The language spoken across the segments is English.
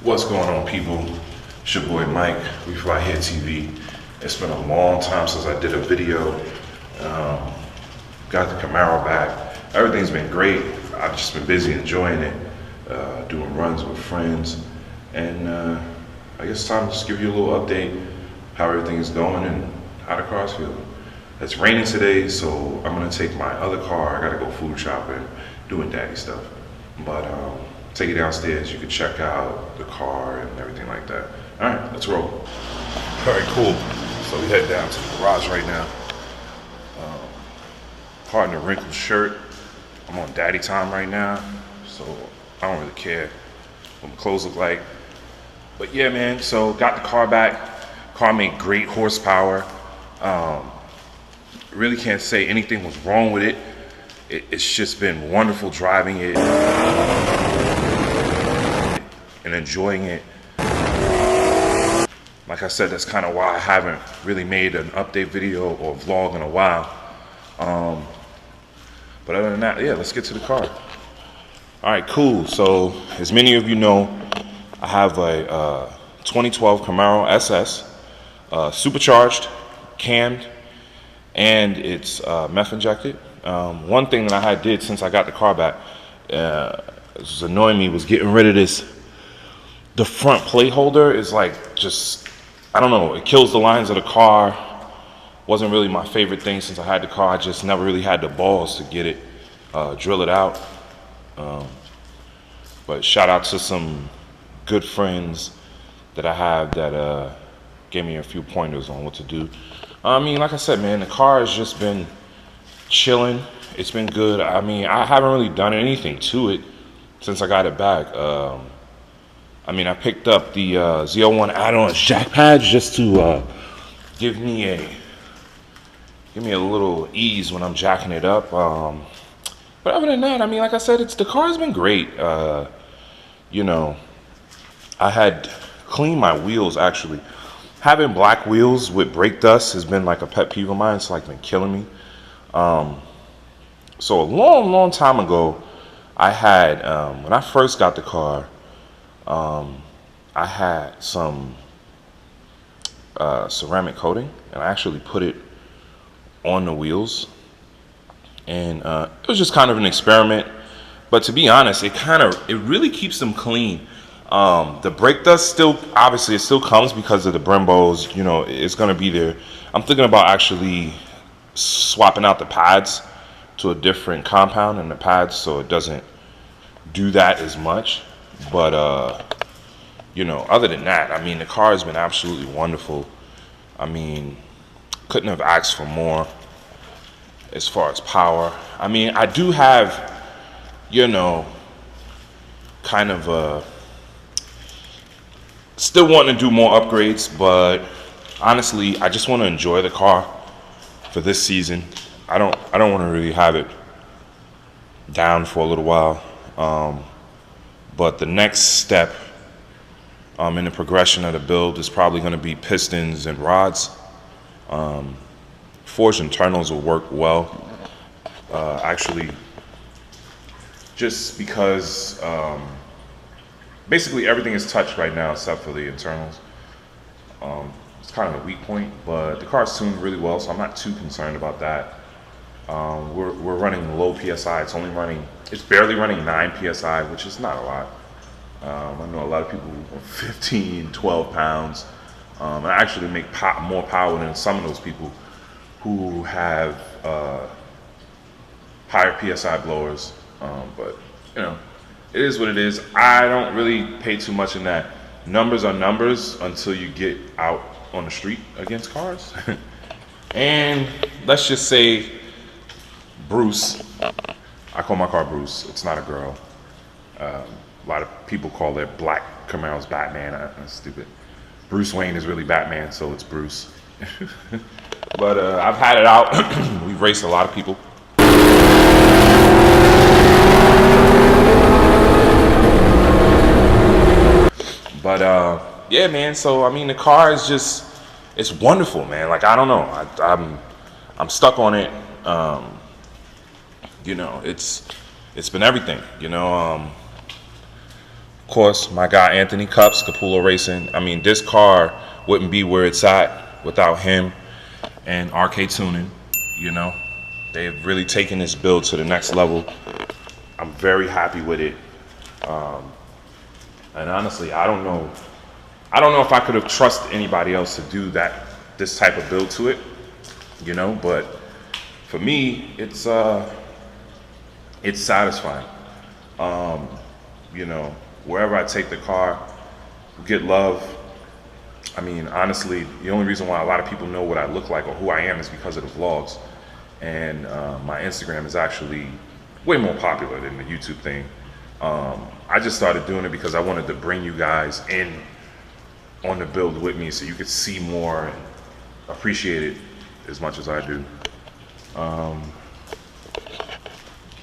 What's going on, people? It's your boy Mike, Weflyhere TV. It's been a long time since I did a video. Got the Camaro back. Everything's been great. I've just been busy enjoying it, doing runs with friends, and I guess it's time to just give you a little update how everything is going and how the car's feeling. It's raining today, so I'm gonna take my other car. I gotta go food shopping, doing daddy stuff, but take it downstairs. You can check out the car and everything like that. All right, let's roll. All right, cool. So we head down to the garage right now. Pardon the wrinkled shirt. I'm on daddy time right now, so I don't really care what my clothes look like. But yeah, man, so got the car back. Car made great horsepower. Really can't say anything was wrong with it. It's just been wonderful driving it and enjoying it. Like I said, that's kind of why I haven't really made an update video or vlog in a while. But other than that, yeah, let's get to the car. All right, cool. So as many of you know, I have a 2012 Camaro SS, supercharged, cammed, and it's meth injected. One thing that I did since I got the car back, was annoying me, was getting rid of this. The front plate holder is like just, I don't know, it kills the lines of the car. Wasn't really my favorite thing since I had the car. I just never really had the balls to get it, drill it out. But shout out to some good friends that I have that gave me a few pointers on what to do. I mean, like I said, man, the car has just been chilling. It's been good. I mean, I haven't really done anything to it since I got it back. I mean, I picked up the Z01 add-on jack pads just to give me a little ease when I'm jacking it up. But other than that, I mean, like I said, the car's been great. You know, I had cleaned my wheels actually. Having black wheels with brake dust has been like a pet peeve of mine. It's like been killing me. So a long time ago, I had, when I first got the car, I had some ceramic coating, and I actually put it on the wheels, and it was just kind of an experiment. But to be honest, it really keeps them clean. The brake dust obviously it still comes because of the Brembos, you know, it's gonna be there. I'm thinking about actually swapping out the pads to a different compound in the pads so it doesn't do that as much. But you know, other than that, I mean, the car has been absolutely wonderful. I mean, couldn't have asked for more as far as power. I mean, I do have, you know, kind of still wanting to do more upgrades, but honestly, I just want to enjoy the car for this season. I don't want to really have it down for a little while. But the next step in the progression of the build is probably going to be pistons and rods. Forged internals will work well. Actually, just because basically everything is touched right now except for the internals. It's kind of a weak point, but the car's tuned really well, so I'm not too concerned about that. We're running low PSI. It's barely running 9 PSI, which is not a lot. I know a lot of people are 15, 12 pounds. And I actually make more power than some of those people who have higher PSI blowers. But, you know, it is what it is. I don't really pay too much in that. Numbers are numbers until you get out on the street against cars. And let's just say Bruce, I call my car Bruce. It's not a girl. A lot of people call their black Camaros Batman. That's stupid. Bruce Wayne is really Batman, so it's Bruce. But I've had it out. We've raced a lot of people. But yeah, man. So I mean, the car is it's wonderful, man. Like, I don't know. I'm stuck on it. You know, it's been everything. You know, course, my guy Anthony Cups, Capullo Racing. I mean, this car wouldn't be where it's at without him and RK Tuning. You know, they've really taken this build to the next level. I'm very happy with it. And honestly, I don't know if I could have trusted anybody else to do this type of build to it, you know, but for me, it's satisfying. You know, wherever I take the car, get love. I mean, honestly, the only reason why a lot of people know what I look like or who I am is because of the vlogs. And my Instagram is actually way more popular than the YouTube thing. I just started doing it because I wanted to bring you guys in on the build with me so you could see more and appreciate it as much as I do.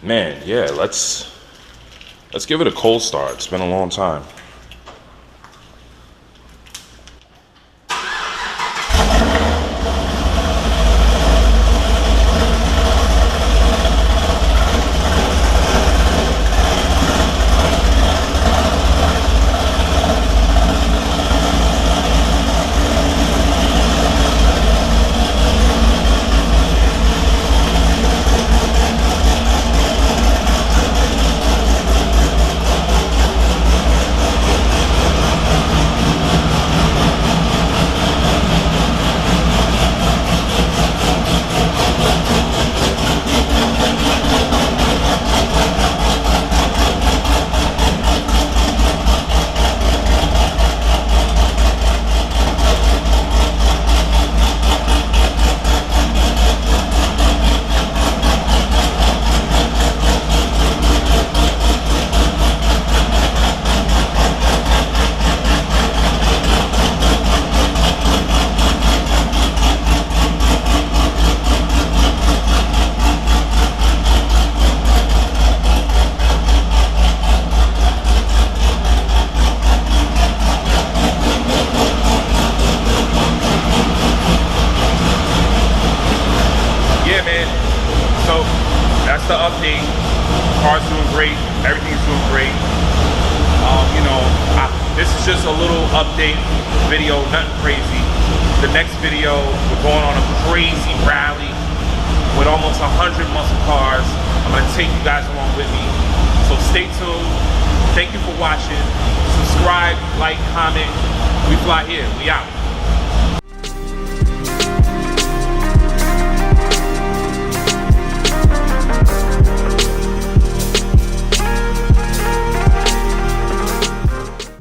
Man, yeah, let's give it a cold start. It's been a long time. The update. Car's doing great. Everything's doing great. You know, this is just a little update video, nothing crazy. The next video, we're going on a crazy rally with almost 100 muscle cars. I'm gonna take you guys along with me. So stay tuned. Thank you for watching. Subscribe, like, comment. We fly here. We out.